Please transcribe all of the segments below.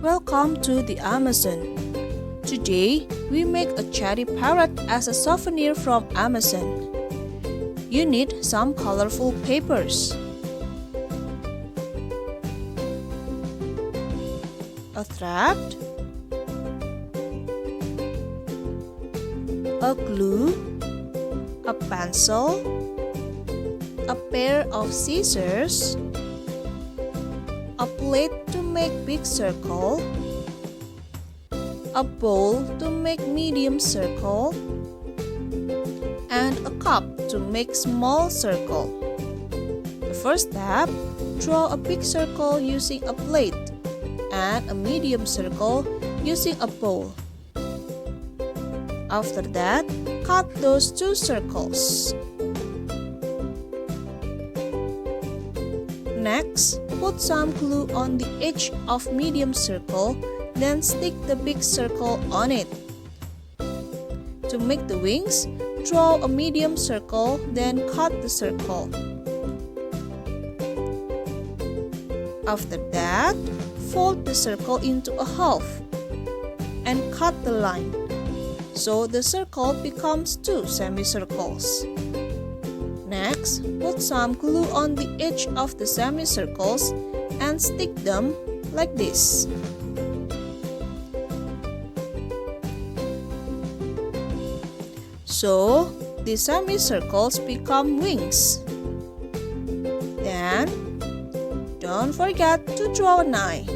Welcome to the Amazon. Today, we make a Chatty parrot as a souvenir from Amazon. You need some colorful papers, a thread, a glue, a pencil, a pair of scissors, a plate to make big circle, a bowl to make medium circle, and a cup to make small circle. The first step, draw a big circle using a plate and a medium circle using a bowl. After that, cut those two circles. Next, put some glue on the edge of medium circle, then stick the big circle on it. To make the wings, draw a medium circle, then cut the circle. After that, fold the circle into a half and cut the line, so the circle becomes two semicircles. Next, put some glue on the edge of the semicircles and stick them like this. So, the semicircles become wings. Then, don't forget to draw an eye.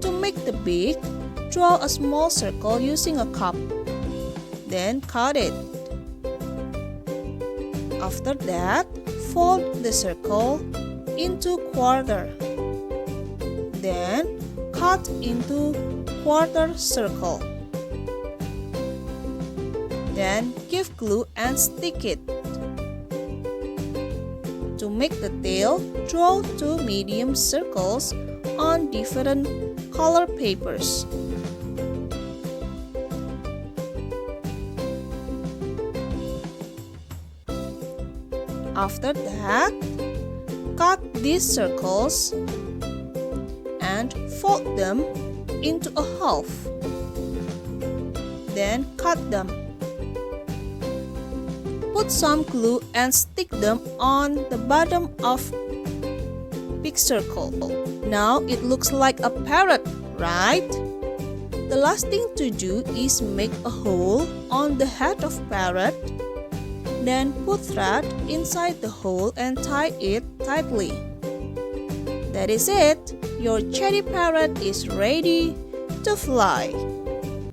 To make the beak, draw a small circle using a cup. Then cut it. After that, fold the circle into quarter. Then cut into quarter circle. Then give glue and stick it. To make the tail, draw two medium circles on different color papers. After that, cut these circles and fold them into a half. Then cut them. Put some glue and stick them on the bottom of big circle. Now it looks like a parrot, right? The last thing to do is make a hole on the head of parrot. Then put thread inside the hole and tie it tightly. That is it. Your Chatty parrot is ready to fly.